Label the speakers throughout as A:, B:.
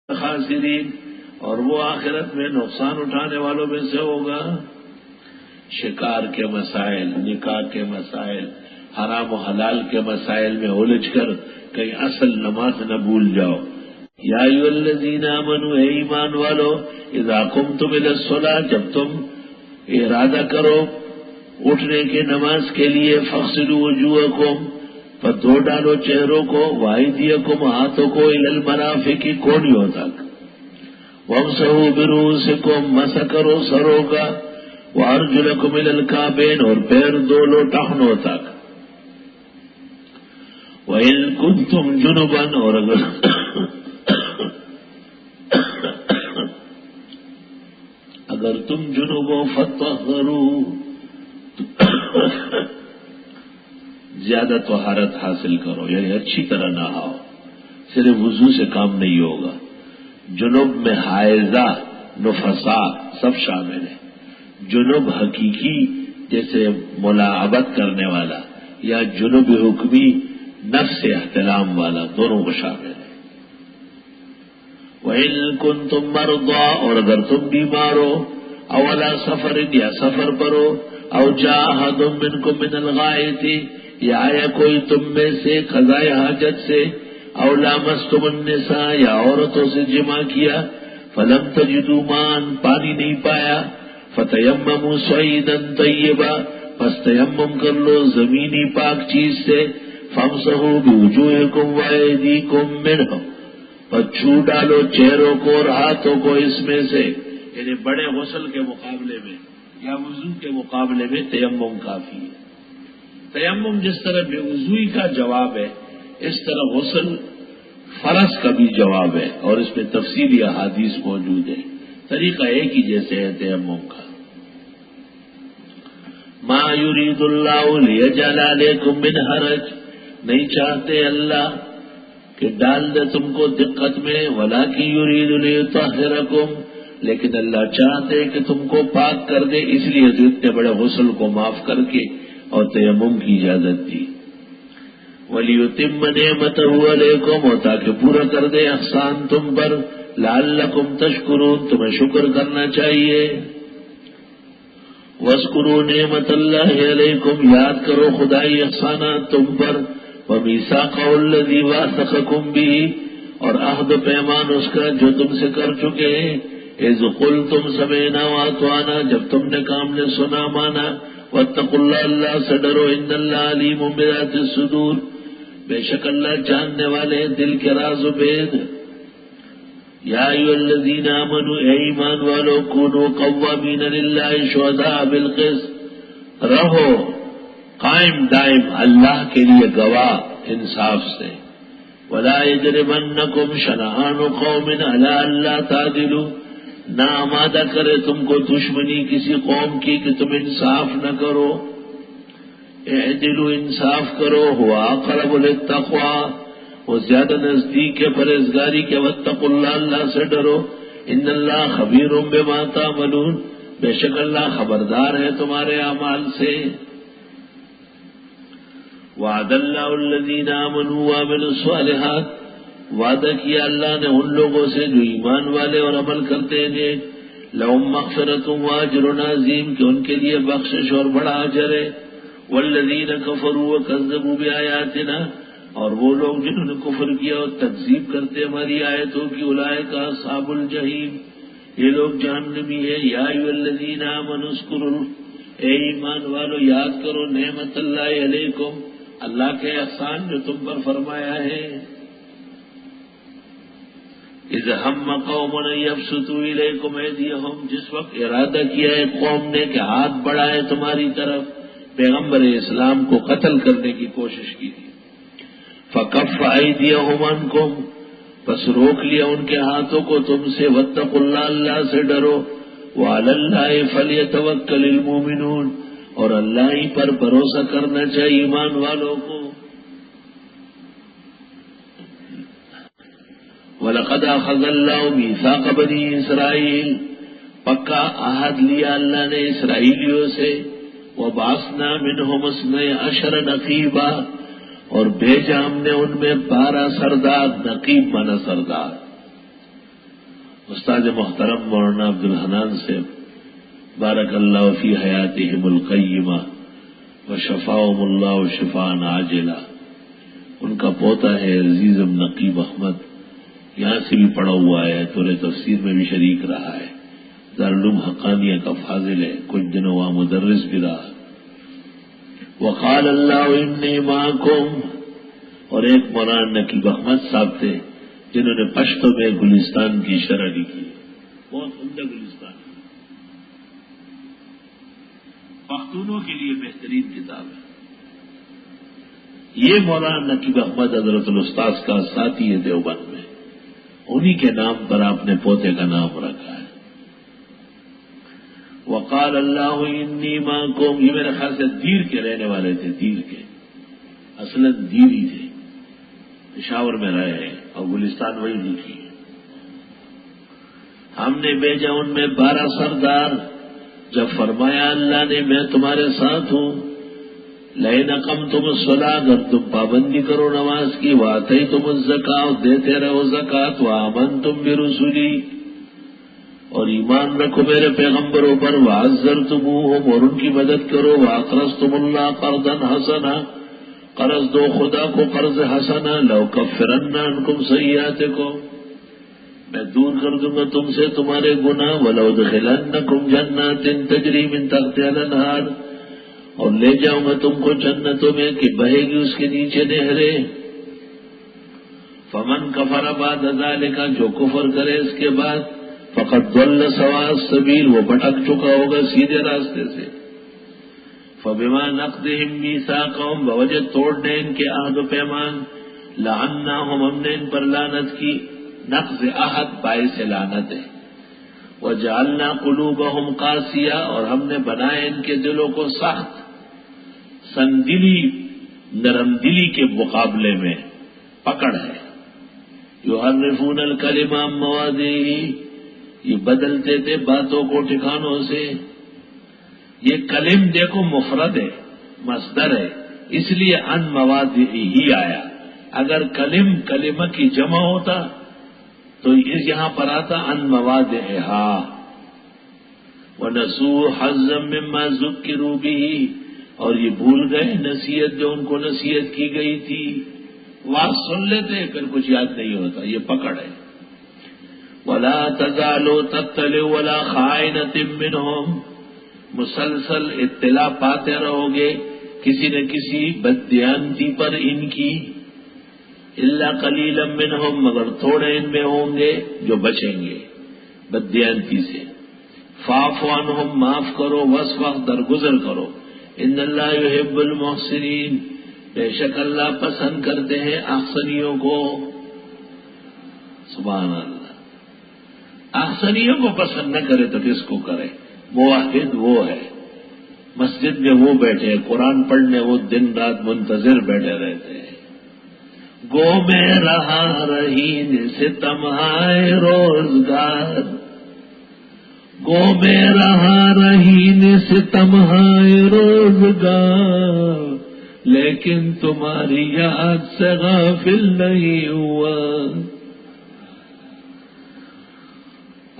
A: خاسرین، اور وہ آخرت میں نقصان اٹھانے والوں میں سے ہوگا۔ شکار کے مسائل، نکاح کے مسائل، حرام و حلال کے مسائل میں الجھ کر کہیں اصل نماز نہ بھول جاؤ۔ یا ایھا الذین آمنوا، اے ایمان والو، اذا قمتم الی الصلاۃ، جب تم ارادہ کرو اٹھنے کے نماز کے لیے، فاغسلوا وجوہکم، پر دھو ڈالو چہروں کو، وایدیکم، ہاتھوں کو، الی المرافق، کونیوں تک، وامسحوا برؤوسکم، مسح کرو سروں کا، وارجلکم الی الکعبین، اور پیر دھو لو ٹخنوں تک، وَإِن كُنتُمْ جُنُبًا، اور اگر تم جنوب ہو فطہروا، زیادہ طہارت حاصل کرو، یعنی اچھی طرح نہاؤ، صرف وضو سے کام نہیں ہوگا۔ جنوب میں حائضہ، نفساء سب شامل ہیں۔ جنوب حقیقی جیسے ملاعبت کرنے والا، یا جنوب حکمی نفس احتلام والا، دونوں کو شامل ہے۔ وَإِن كُنتُم مَّرْضَىٰ، اور اگر تم بیمار ہو، أَوْ عَلَىٰ سَفَرٍ، یا سفر پر ہو، أَوْ جَاءَ أَحَدٌ مِّنكُم مِّنَ الْغَائِطِ، یا آیا کوئی تم میں سے قضائے حاجت سے، أَوْ لَامَسْتُمُ النِّسَاءَ، یا عورتوں سے جمع کیا، فَلَمْ تَجِدُوا مَاءً، پانی نہیں پایا، فَتَيَمَّمُوا صَعِيدًا طَيِّبًا، پس تیمم کر لو زمینی پاک چیز سے، فَامْسَحُوا بِوُجُوهِكُمْ وَأَيْدِيكُمْ مِنْهُ، پر چھو ڈالو چہروں کو اور ہاتھوں کو اس میں سے، یعنی بڑے غسل کے مقابلے میں یا وضو کے مقابلے میں تیمم کافی ہے۔ تیمم جس طرح بے وضوئی کا جواب ہے، اس طرح غسل فرض کا بھی جواب ہے، اور اس میں تفصیلی احادیث موجود ہے۔ طریقہ ایک ہی جیسے ہے تیمم کا۔ ما یرید اللہ لیجعل علیکم من حرج، نہیں چاہتے اللہ کہ ڈال دے تم کو دقت میں، ولکن یرید لیطہرکم، لیکن اللہ چاہتے کہ تم کو پاک کر دے، اس لیے تو اتنے بڑے غسل کو معاف کر کے اور تیمم کی اجازت دی۔ وَلِيُتِمَّ نِعْمَتَهُ عَلَيْكُمْ، اور تاکہ پورا کر دے احسان تم پر، لعلکم تشکرون، تمہیں شکر کرنا چاہیے۔ وَاذْكُرُوا نِعْمَتَ اللَّهِ عَلَيْكُمْ، یاد کرو خدائی احسانات تم پر، وَمِيثَاقَهُ الَّذِي وَاثَقَكُم بِهِ، اور عہد و پیمان اس کا جو تم سے کر چکے ہیں، اذ قلتم سمعنا وَأَطَعْنَا، جب تم نے کام نے سنا مانا، وَاتَّقُوا اللَّهَ، اللہ سے ڈرو، إِنَّ اللَّهَ عَلِيمٌ بِذَاتِ الصُّدُورِ، بے شک اللہ جاننے والے ہیں دل کے راز و بید۔ یا ایھا الذین آمنوا، اے ایمان والو، کونوا قوامین للہ شہداء بالقسط، رہو قائم دائم اللہ کے لیے گواہ انصاف سے۔ ولا یجرمنکم شنآن قوم علی الا تعدلوا، نہ آمادہ کرے تم کو دشمنی کسی قوم کی کہ تم انصاف نہ کرو، اعدلوا، انصاف کرو، ہوا اقرب للتقوی، وہ زیادہ نزدیک ہے پرہیزگاری کے، واتقوا اللہ، اللہ سے ڈرو، ان اللہ خبیر بما تعملون، بے شک اللہ خبردار ہے تمہارے اعمال سے۔ وعد اللہ الذین آمنوا وعملوا الصالحات، وعدہ کیا اللہ نے ان لوگوں سے جو ایمان والے اور عمل کرتے ہیں، لہم مغفرۃ واجر عظیم، کہ ان کے لیے بخشش اور بڑا اجر ہے۔ والذین کفروا وکذبوا بآیاتنا، اور وہ لوگ جنہوں نے کفر کیا اور تکذیب کرتے ہماری آیتوں کی، اولئک اصحاب الجحیم، یہ لوگ جہنمی ہیں۔ یا ایھا الذین آمنوا اذکروا، اے ایمان والو یاد کرو نعمت اللہ علیکم، اللہ کے احسان جو تم پر فرمایا ہے۔ اذ ہم قوم ان یبسطوا الیکم ایدیہم، جس وقت ارادہ کیا ہے قوم نے کہ ہاتھ بڑھائے تمہاری طرف، پیغمبر اسلام کو قتل کرنے کی کوشش کی تھی۔ فکف ایدیہم عنکم، بس روک لیا ان کے ہاتھوں کو تم سے، واتقوا اللہ، اللہ سے ڈرو، وعلی اللہ فلیتوکل المؤمنون، اور اللہ ہی پر بھروسہ کرنا چاہیے ایمان والوں کو۔ وَلَقَدْ أَخَذَ اللَّهُ مِيثَاقَ بَنِي إِسْرَائِيلَ، پکا عہد لیا اللہ نے اسرائیلیوں سے، وَبَعَثْنَا مِنْهُمْ اثْنَيْ عَشَرَ نَقِيبًا، اور بھیجا ہم نے ان میں 12 سردار، نقیب مانا سردار۔ استاد محترم مولانا عبدالحنان سے بارک اللہ فی حیاتہم القیمہ وشفاہم اللہ شفاء عاجلہ، ان کا پوتا ہے عزیزم نقیب احمد، یہاں سے بھی پڑھا ہوا ہے، دورہ تفسیر میں بھی شریک رہا ہے، دارالعلوم حقانیہ کا فاضل ہے، کچھ دنوں وہاں مدرس بھی رہا۔ وقال اللہ انی معکم، اور ایک مولانا نقیب احمد صاحب تھے جنہوں نے پشتو میں گلستان کی شرح لکھی، بہت عمدہ گلستان، پختونوں کے لیے بہترین کتاب ہے۔ یہ مولانا نقیب احمد حضرت الاستاذ کا ساتھی ہے دیوبند میں، انہی کے نام پر آپ نے پوتے کا نام رکھا ہے۔ وقال اللہ انی معکم، یہ میرے خیال سے دیر کے رہنے والے تھے، دیر کے، اصلاً دیر ہی تھے، پشاور میں رہے ہیں اور گلستان وہی لکھی ہے۔ ہم نے بھیجا ان میں 12 سردار، جب فرمایا اللہ نے میں تمہارے ساتھ ہوں، لئن اقمتم الصلاۃ، اگر تم پابندی کرو نماز کی، وآتیتم الزکاۃ، دیتے رہو زکات، وآمنتم برسلی، اور ایمان رکھو میرے پیغمبروں پر، وعزرتموہم، اور ان کی مدد کرو، واقرضتم اللہ قرضا حسنا، قرض دو خدا کو قرض حسنا، لأکفرن عنکم سیئاتکم، میں دور کر دوں گا تم سے تمہارے گناہ، ولأدخلنکم جنات تجری من تحتہا الانہار، اور لے جاؤں گا تم کو جنتوں میں کہ بہے گی اس کے نیچے نہریں۔ فمن کفر بعد ذلک، جو کفر کرے اس کے بعد، فقد ضل سواء السبیل، وہ بھٹک چکا ہوگا سیدھے راستے سے۔ فبما نقضهم میثاقهم، بوجہ توڑنے ان کے عہد و پیمان، لعناہم، ہم نے ان پر لعنت کی، نقض عہد باعث لعنت ہے، وجعلنا قلوبهم قاسیہ، اور ہم نے بنائے ان کے دلوں کو سخت، سندلی نرم دلی کے مقابلے میں پکڑ ہے۔ یحرفون الکلم عن مواضعہ، یہ بدلتے تھے باتوں کو ٹھکانوں سے۔ یہ کلم دیکھو مفرد ہے، مصدر ہے، اس لیے عن مواضعہ ہی آیا، اگر کلمہ کی جمع ہوتا تو اس یہاں پر آتا عن مواضعہا۔ وَنَسُوا حَظًّا مِّمَّا ذُكِّرُوا بِهِ، اور یہ بھول گئے نصیحت جو ان کو نصیحت کی گئی تھی، واز سن لیتے پھر کچھ یاد نہیں ہوتا، یہ پکڑ ہے۔ وَلَا تَزَالُ تَطَّلِعُ عَلَىٰ خَائِنَةٍ مِّنْهُمْ، مسلسل اطلاع پاتے رہو گے کسی نہ کسی بددیانتی پر ان کی، الا قلیلا منہم، مگر تھوڑے ان میں ہوں گے جو بچیں گے بددیانتی سے۔ فاعف عنہم، معاف کرو، واصفح، درگزر کرو، ان اللہ یحب المحسنین، بے شک اللہ پسند کرتے ہیں احسنیوں کو۔ سبحان اللہ، احسنیوں کو پسند نہ کرے تو کس کو کرے؟ موحد وہ ہے، مسجد میں وہ بیٹھے قرآن پڑھنے، وہ دن رات منتظر بیٹھے رہتے ہیں۔ گو میں رہا رہین ستم ہائے روزگار، گو میں رہا رہین ستم ہائے روزگار، لیکن تمہاری یاد سے غافل نہیں ہوا۔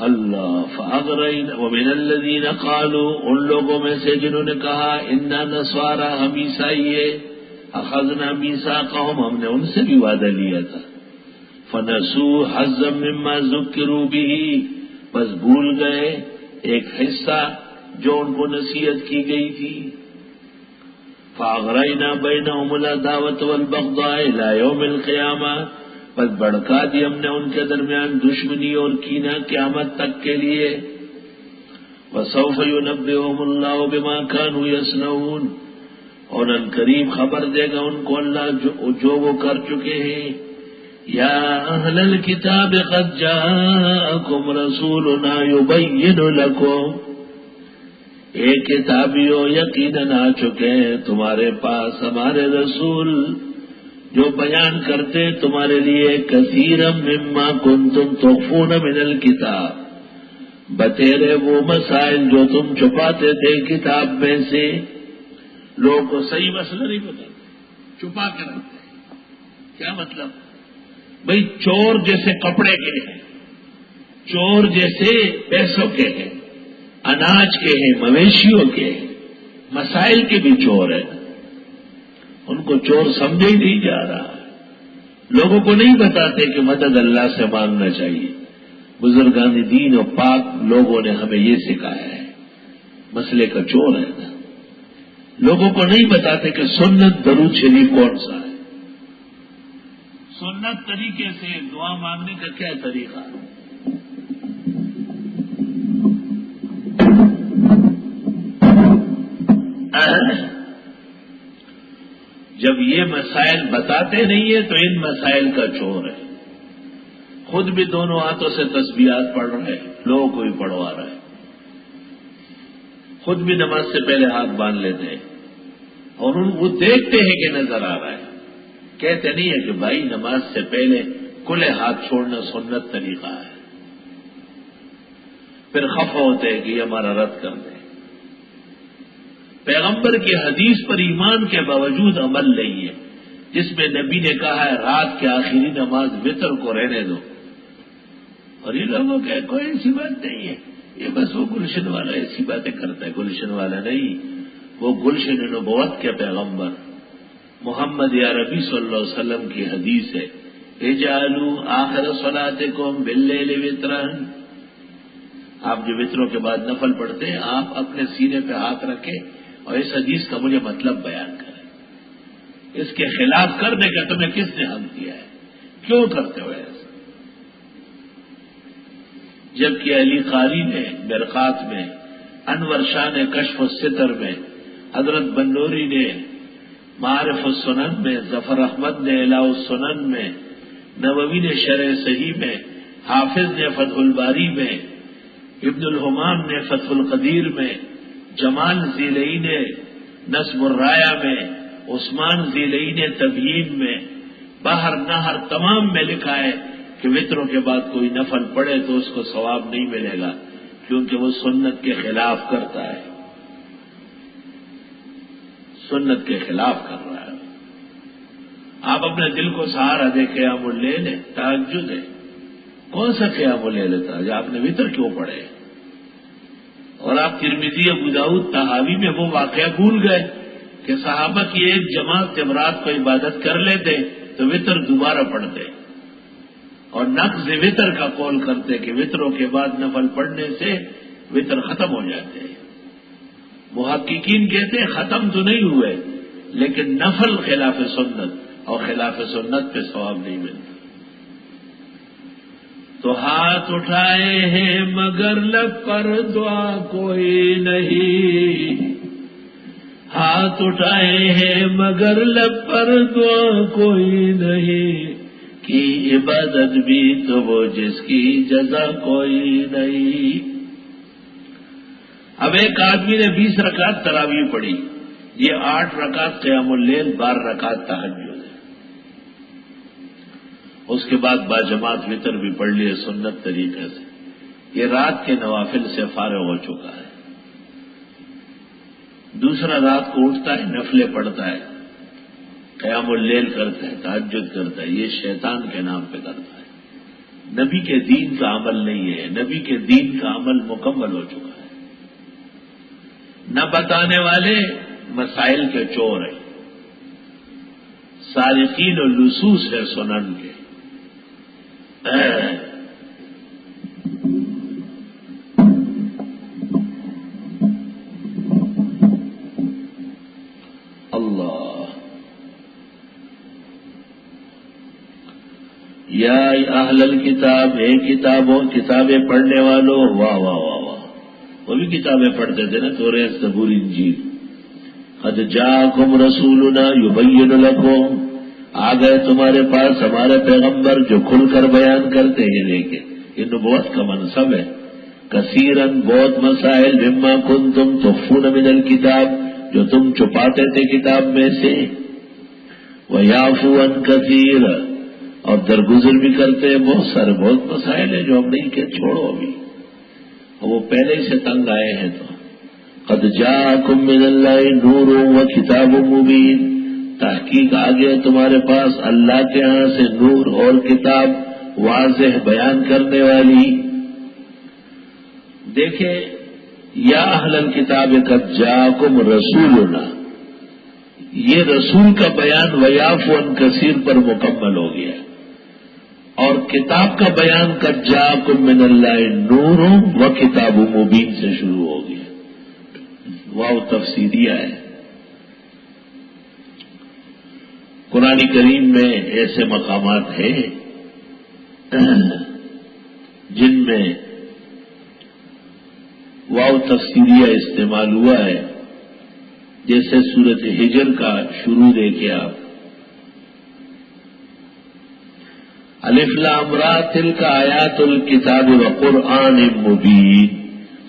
A: اللہ فاغرین، ومن الذین قالوا، ان لوگوں میں سے جنہوں نے کہا انا نصارا، ہم عیسائی ہے، اخذنا میثاقہم، ہم نے ان سے بھی وعدہ لیا تھا، فنسوا حظا مما ذکروا بہ، بس بھول گئے ایک حصہ جو ان کو نصیحت کی گئی تھی۔ فاغرینا بینہم العداوۃ والبغضاء الی یوم القیامہ، بس بڑھکا دی ہم نے ان کے درمیان دشمنی اور کینہ قیامت تک کے لیے۔ وسوف ینبئہم اللہ بما کانوا یصنعون، اور ان قریب خبر دے گا ان کو اللہ جو وہ کر چکے ہیں۔ یا اہل الکتاب قد جاءکم رسولنا یبین لکم، اے کتابیوں یقیناً آ چکے ہیں تمہارے پاس ہمارے رسول جو بیان کرتے تمہارے لیے کثیرا مما کنتم تخفون من الکتاب، بتیرے وہ مسائل جو تم چھپاتے تھے کتاب میں سے۔ لوگوں کو صحیح مسئلہ نہیں پتا، چھپا کے رکھتے ہیں۔ کیا مطلب؟ بھئی چور جیسے کپڑے کے ہیں، چور جیسے پیسوں کے ہیں، اناج کے ہیں، مویشیوں کے ہیں، مسائل کے بھی چور ہیں، ان کو چور سمجھا ہی نہیں جا رہا. لوگوں کو نہیں بتاتے کہ مدد اللہ سے مانگنا چاہیے. بزرگان دین اور پاک لوگوں نے ہمیں یہ سکھایا ہے. مسئلے کا چور ہے نا. لوگوں کو نہیں بتاتے کہ سنت درود شریف کون سا ہے. سنت طریقے سے دعا مانگنے کا کیا طریقہ ہے؟ جب یہ مسائل بتاتے نہیں ہیں تو ان مسائل کا چور ہے. خود بھی دونوں ہاتھوں سے تسبیحات پڑھ رہے ہیں، لوگوں کو بھی پڑھوا رہے ہیں. خود بھی نماز سے پہلے ہاتھ باندھ لیتے ہیں اور وہ دیکھتے ہیں کہ نظر آ رہا ہے. کہتے نہیں ہے کہ بھائی نماز سے پہلے کھلے ہاتھ چھوڑنا سنت طریقہ ہے. پھر خفا ہوتے ہیں کہ یہ ہمارا رد کر دیں. پیغمبر کی حدیث پر ایمان کے باوجود عمل نہیں ہے، جس میں نبی نے کہا ہے رات کی آخری نماز وتر کو رہنے دو. اور یہ لوگوں کے کوئی ایسی بات نہیں ہے، یہ بس وہ گلشن والا ایسی باتیں کرتا ہے. گلشن والا نہیں، وہ گلشن نبوت کے پیغمبر محمد عربی صلی اللہ علیہ وسلم کی حدیث ہے. اجعلوا آخر صلاتکم باللیل وترا. آپ جو وطروں کے بعد نفل پڑھتے ہیں آپ اپنے سینے پہ ہاتھ رکھیں اور اس حدیث کا مجھے مطلب بیان کریں. اس کے خلاف کرنے کا تمہیں کس نے حق دیا ہے؟ کیوں کرتے ہو ایسا؟ جبکہ علی قاری نے مرقات میں، انور شاہ نے کشف الستر میں، حضرت بنوری نے معارف السنن میں، ظفر احمد نے اعلاء السنن میں، نووی نے شرح صحیح میں، حافظ نے فتح الباری میں، ابن الحمام نے فتح القدیر میں، جمال ذیلئی نے نصب الرایا میں، عثمان ذیلئی نے تبیین میں، بحر نہر تمام میں لکھا ہے کہ وطروں کے بعد کوئی نفل پڑے تو اس کو ثواب نہیں ملے گا، کیونکہ وہ سنت کے خلاف کرتا ہے. سنت کے خلاف کر رہا ہے. آپ اپنے دل کو سہارا دے قیام اللیل ہے، تہجد ہے. کون سا قیام اللیل تھا جو آپ نے وطر کیوں پڑھے؟ اور آپ ترمذی ابو داؤد طحاوی میں وہ واقعہ بھول گئے کہ صحابہ کی ایک جماعت جب رات کو عبادت کر لیتے تو وطر دوبارہ پڑھتے اور نقض وطر کا قول کرتے کہ وطروں کے بعد نفل پڑھنے سے وطر ختم ہو جاتے ہیں. محققین کہتے ہیں ختم تو نہیں ہوئے لیکن نفل خلاف سنت اور خلاف سنت پہ ثواب نہیں ملتا. تو ہاتھ اٹھائے ہیں مگر لب پر دعا کوئی نہیں. ہاتھ اٹھائے ہیں مگر لب پر دعا کوئی نہیں. کی عبادت بھی تو وہ جس کی جزا کوئی نہیں. اب ایک آدمی نے 20 رکعت تراویح پڑھی، یہ 8 رکعت قیام اللیل، 12 رکعت تہجد ہے. اس کے بعد باجماعت وطر بھی پڑھ لیے سنت طریقے سے. یہ رات کے نوافل سے فارغ ہو چکا ہے. دوسرا رات کو اٹھتا ہے، نفلیں پڑھتا ہے، قیام اللیل کرتا ہے، تہجد کرتا ہے. یہ شیطان کے نام پہ کرتا ہے. نبی کے دین کا عمل نہیں ہے. نبی کے دین کا عمل مکمل ہو چکا ہے. نہ بتانے والے مسائل کے چور ہیں، سارقین و لصوص ہے سنن کے. اللہ یا اہل الکتاب، ہے کتابیں پڑھنے والوں. واہ واہ واہ واہ، وہ بھی کتابیں پڑھتے تھے نا، توریت زبور انجیل. قد جاءکم رسولنا یبین لکم، آ گئے تمہارے پاس ہمارے پیغمبر جو کھل کر بیان کرتے ہیں. لیکن یہ نبوت کا منصب ہے. کثیرن، بہت مسائل، مما کنتم تخفون من الکتاب، جو تم چھپاتے تھے کتاب میں سے. ویعفو عن کثیر، اور درگزر بھی کرتے ہیں بہت سارے. بہت مسائل ہیں جو ہم نہیں کہ چھوڑو ابھی، وہ پہلے سے تنگ آئے ہیں. تو قد جاءکم من اللہ نور و کتاب مبین، تحقیق آ گئے تمہارے پاس اللہ کے ہاں سے نور اور کتاب واضح بیان کرنے والی. دیکھیں یا اہل الکتاب قد جاءکم رسولنا، یہ رسول کا بیان ویعفو عن کثیر پر مکمل ہو گیا، اور کتاب کا بیان قد جاءکم من اللہ نور و کتاب مبین سے شروع ہو گیا۔ واو تفسیریہ ہے۔ قرآن کریم میں ایسے مقامات ہیں جن میں واو تفسیریہ استعمال ہوا ہے، جیسے سورۃ ہجر کا شروع دیکھیں آپ، الف لام را تلک آیات الکتاب و قرآن مبین،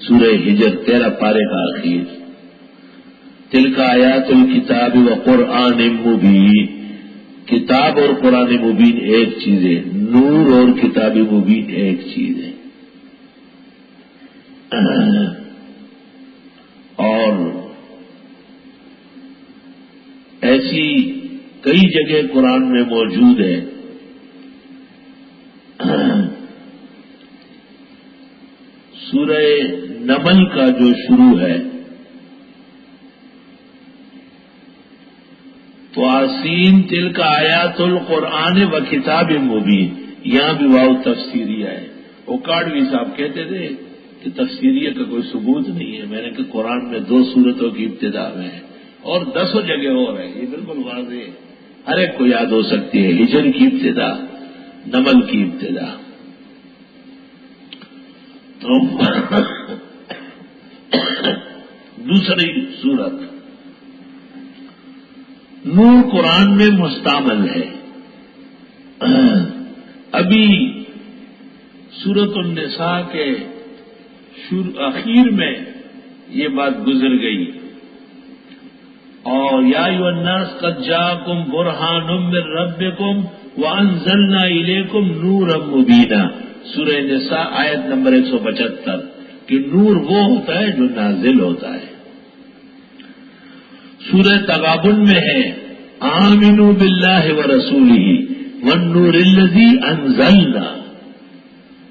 A: سورہ ہجر 13 پارے کا آخر، تلک آیات الکتاب و قرآن مبین، کتاب اور قرآن مبین ایک چیز ہے، نور اور کتاب مبین ایک چیز ہے۔ اور ایسی کئی جگہ قرآن میں موجود ہے۔ سورہ نمل کا جو شروع ہے تو آسین تلک آیات القرآن و کتاب مبین، یہاں بھی واو تفسیریہ ہے۔ اوکاڑوی صاحب کہتے تھے کہ تفسیریہ کا کوئی ثبوت نہیں ہے، میں نے کہا قرآن میں 2 سورتوں کی ابتدا میں ہے اور 10 جگہ اور ہے، یہ بالکل واضح ہے، ہر ایک کو یاد ہو سکتی ہے، ہجر کی ابتدا، نمل کی ابتدا۔ تو دوسری سورت نور قرآن میں مستعمل ہے۔ ابھی سورۃ النساء کے اخیر میں یہ بات گزر گئی، اور یا ایھا الناس قد جاءکم برہان من ربکم وانزلنا الیکم نورا مبینا، سورہ نساء آیت نمبر 175، کہ نور وہ ہوتا ہے جو نازل ہوتا ہے۔ سورہ تغابن میں ہے آمنوا باللہ ورسولہ والنور الذی انزلنا،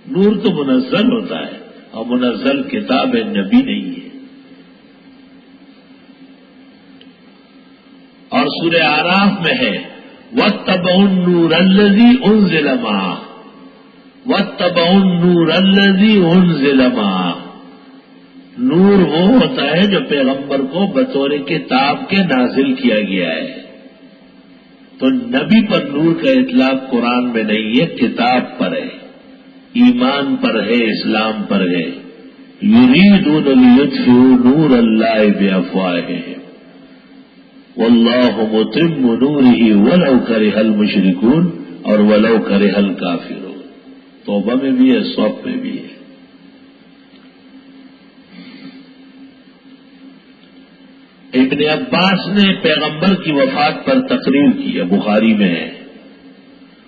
A: نور تو منزل ہوتا ہے اور منزل کتاب ہے، نبی نہیں ہے۔ اور سورہ اعراف میں ہے واتبعوا النور الذی انزل معہ، واتبعوا النور الذی انزل معہ، نور وہ ہوتا ہے جو پیغمبر کو بطور کتاب کے نازل کیا گیا ہے۔ تو نبی پر نور کا اطلاق قرآن میں نہیں ہے، کتاب پر ہے، ایمان پر ہے، اسلام پر ہے۔ یریدون لیطفئوا نور اللہ بافواہہم واللہ متم نورہ ولو کرہ المشرکون، اور ولو کرہ الکافرون، توبہ میں بھی ہے، صف میں بھی ہے۔ ابن عباس نے پیغمبر کی وفات پر تقریر کی ہے، بخاری میں ہے،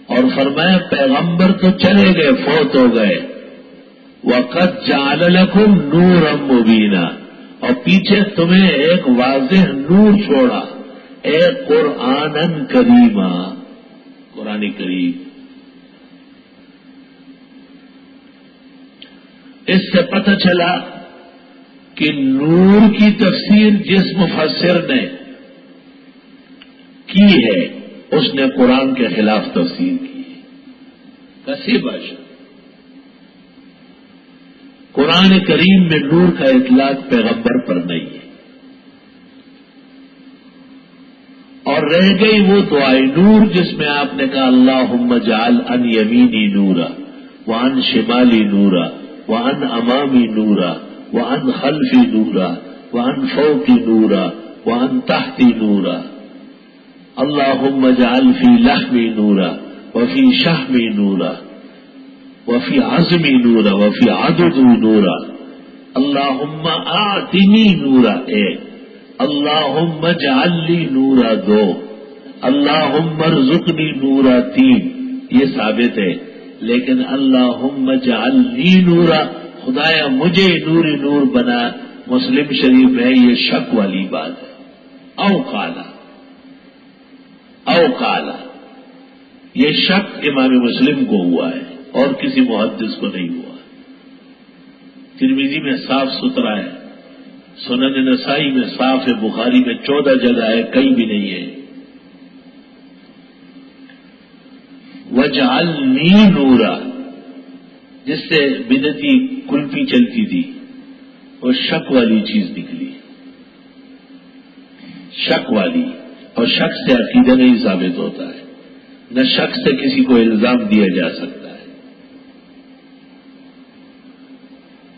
A: اور فرمایا پیغمبر تو چلے گئے، فوت ہو گئے، وَقَدْ جَعَلَ لَكُمْ نُورًا مُبِينًا، اور پیچھے تمہیں ایک واضح نور چھوڑا، ایک قرآنً کریما، قرآن کریم۔ اس سے پتہ چلا کہ نور کی تفسیر جس مفسر نے کی ہے اس نے قرآن کے خلاف تفسیر کی ہے، کسی باشا۔ قرآن کریم میں نور کا اطلاق پیغمبر پر نہیں ہے، اور رہ گئی وہ دعائے نور جس میں آپ نے کہا اللہم اجعل عن یمینی نورا وعن شمالی نورا وعن امامی نورا وعن خلفی نورا وعن فوقی نورا وعن تحتی نورا، اللہم اجعل فی لحمی نورا وفی شحمی نورا وفی عظمی نورا وفی عددی نورا، اللہم آتنی نورا ایک، اللہم اجعل لی نورا 2، اللہم ارزقنی نورا 3، یہ ثابت ہے۔ لیکن اللہم اجعل لی نورا، خدایا مجھے نور نور بنا، مسلم شریف میں یہ شک والی بات ہے، او قالا، یہ شک امام مسلم کو ہوا ہے اور کسی محدث کو نہیں ہوا۔ ترمذی میں صاف ستھرا ہے، سنن نسائی میں صاف ہے، بخاری میں 14 جگہ ہے، کہیں بھی نہیں ہے۔ وَاجْعَلْنِي نُورًا، جس سے بدعتی کلفی چلتی تھی وہ شک والی چیز نکلی، شک والی، اور شک سے عقیدہ نہیں ثابت ہوتا ہے، نہ شک سے کسی کو الزام دیا جا سکتا ہے۔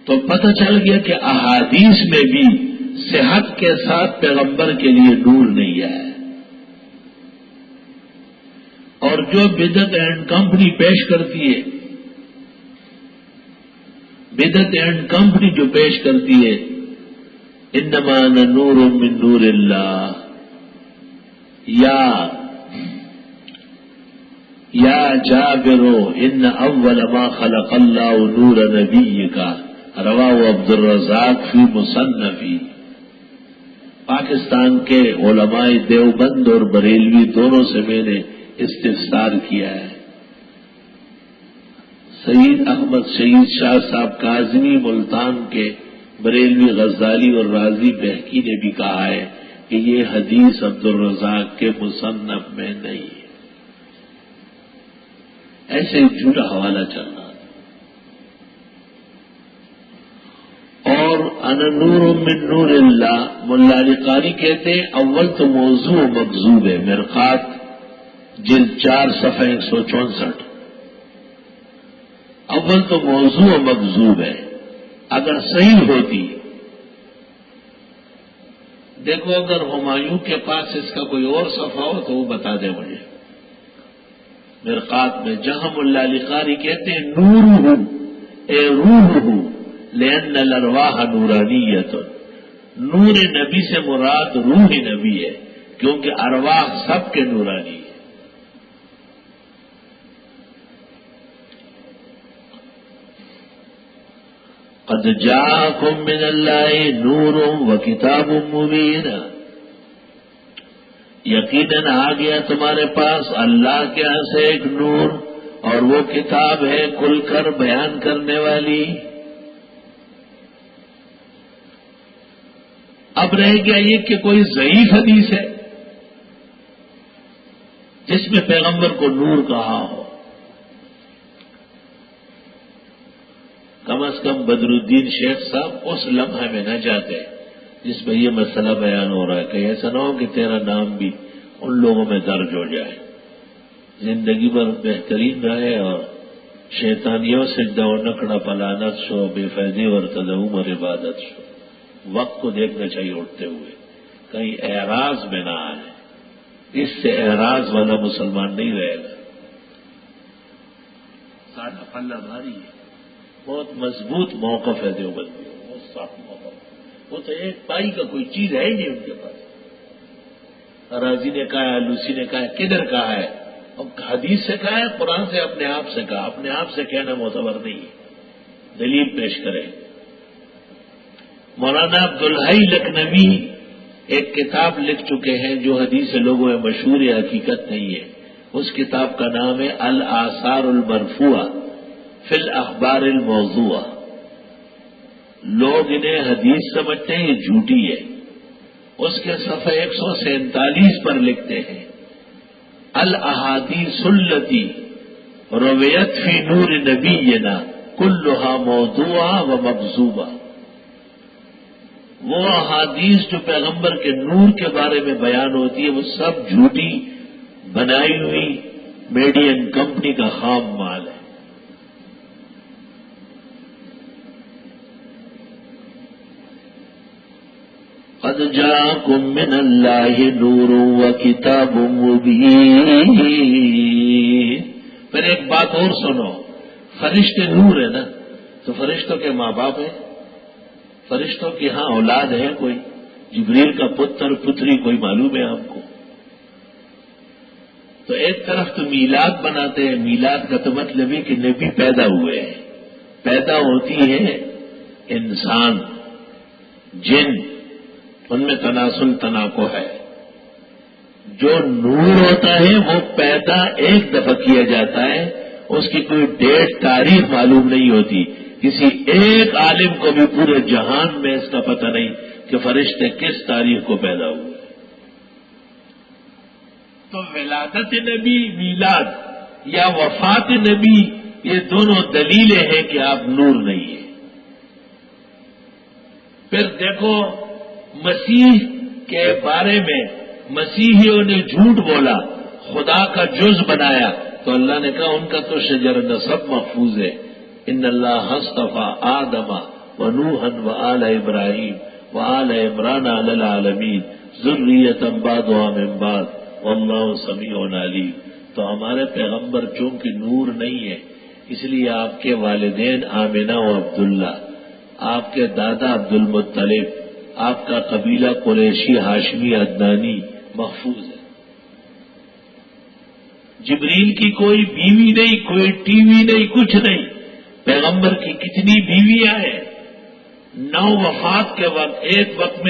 A: تو پتہ چل گیا کہ احادیث میں بھی صحت کے ساتھ پیغمبر کے لیے نور نہیں آیا، اور جو بدعت اینڈ کمپنی پیش کرتی ہے، بدعت اینڈ کمپنی جو پیش کرتی ہے، انما انا نور من نور اللہ، یا جابر ان اول ما خلق اللہ نور نبی کا، رواہ عبد الرزاق فی مصنفی۔ پاکستان کے علماء دیوبند اور بریلوی دونوں سے میں نے استفسار کیا ہے۔ سید احمد شہید شاہ صاحب کاظمی ملتان کے، بریلوی غزالی اور رازی بہکی نے بھی کہا ہے کہ یہ حدیث عبد الرزاق کے مصنف میں نہیں ہے، ایسے جھوٹا حوالہ چل رہا تھا۔ اور انا نور من نور اللہ، ملا علی قاری کہتے ہیں اول تو موضوع مکذوب ہے، مرقات جلد 4 صفحہ 164، اول تو موضوع مکذوب ہے، اگر صحیح ہوتی، دیکھو اگر ہمایوں کے پاس اس کا کوئی اور صفحہ ہو تو وہ بتا دے مجھے، مرقات میں جہاں ملا علی قاری کہتے ہیں نورہ اے روحہ لأن الارواح نورانیت، نور نبی سے مراد روح نبی ہے کیونکہ ارواح سب کے نورانی ہے۔ قد جاءکم من اللہ نور و کتاب مبین، یقیناً آ گیا تمہارے پاس اللہ کے یہاں سے ایک نور اور وہ کتاب ہے کھل کر بیان کرنے والی۔ اب رہ گیا یہ کہ کوئی ضعیف حدیث ہے جس میں پیغمبر کو نور کہا ہو، کم از کم بدر الدین شیخ صاحب اس لمحے میں نہ جاتے جس میں یہ مسئلہ بیان ہو رہا ہے، کہ ایسا نہ ہو کہ تیرا نام بھی ان لوگوں میں درج ہو جائے، زندگی بھر بہترین رہے اور شیطانیوں سے دو نکڑا پلانت شو، بے فیضی اور تدعوم اور عبادت شو۔ وقت کو دیکھنا چاہیے اٹھتے ہوئے، کہیں اعراض میں نہ آئے، اس سے اعراض والا مسلمان نہیں رہے گا۔ سارا پلہ بھاری ہے، بہت مضبوط موقف ہے دیوبندی، بہت صاف موقف، وہ تو ایک پائی کا کوئی چیز ہے ہی نہیں ان کے پاس۔ راضی نے کہا ہے، لوسی نے کہا ہے، کدھر کہا ہے؟ اب حدیث سے کہا ہے، قرآن سے اپنے آپ سے کہا، اپنے آپ سے کہنا معتبر نہیں ہے، دلیل پیش کرے۔ مولانا عبدالحی لکھنوی ایک کتاب لکھ چکے ہیں جو حدیث لوگوں میں مشہور حقیقت نہیں ہے، اس کتاب کا نام ہے الآثار المرفوعہ فی الاخبار الموضوعہ۔ لوگ انہیں حدیث سمجھتے ہیں، یہ جھوٹی ہے۔ اس کے صفحہ 147 پر لکھتے ہیں الاحادیث التی رویت فی نور نبینا کلھا موضوعہ و مکذوبہ، وہ احادیث جو پیغمبر کے نور کے بارے میں بیان ہوتی ہے وہ سب جھوٹی بنائی ہوئی میڈین کمپنی کا خام مال ہے۔ قد جاءکم من اللہ نور و کتاب مبین۔ پھر ایک بات اور سنو، فرشتے نور ہے نا، تو فرشتوں کے ماں باپ ہیں، فرشتوں کی ہاں اولاد ہے کوئی، جبریل کا پتر پتری کوئی معلوم ہے آپ کو؟ تو ایک طرف تو میلاد بناتے ہیں، میلاد کا تو مطلب ہے کہ نبی پیدا ہوئے ہیں، پیدا ہوتی ہے انسان جن، ان میں تناسل تناکو ہے۔ جو نور ہوتا ہے وہ پیدا ایک دفعہ کیا جاتا ہے، اس کی کوئی ڈیٹ تاریخ معلوم نہیں ہوتی، کسی ایک عالم کو بھی پورے جہان میں اس کا پتہ نہیں کہ فرشتے کس تاریخ کو پیدا ہوئے. تو ولادت نبی، میلاد یا وفات نبی، یہ دونوں دلیلیں ہیں کہ آپ نور نہیں ہیں. پھر دیکھو مسیح کے بارے میں مسیحیوں نے جھوٹ بولا، خدا کا جز بنایا، تو اللہ نے کہا ان کا تو شجر نسب محفوظ ہے. ان اللہ اصطفیٰ آدم و نوحا و آل ابراہیم و آل عمران علی العالمین ذریۃ بعضها من بعض واللہ سمیع علیم. تو ہمارے پیغمبر چونکہ نور نہیں ہے، اس لیے آپ کے والدین آمنہ و عبداللہ، آپ کے دادا عبد المطلب، آپ کا قبیلہ قریشی ہاشمی عدنانی محفوظ ہے. جبریل کی کوئی بیوی نہیں، کوئی ٹی وی نہیں، کچھ نہیں. پیغمبر کی کتنی بیویاں ہیں؟ 9 وفات کے وقت ایک وقت میں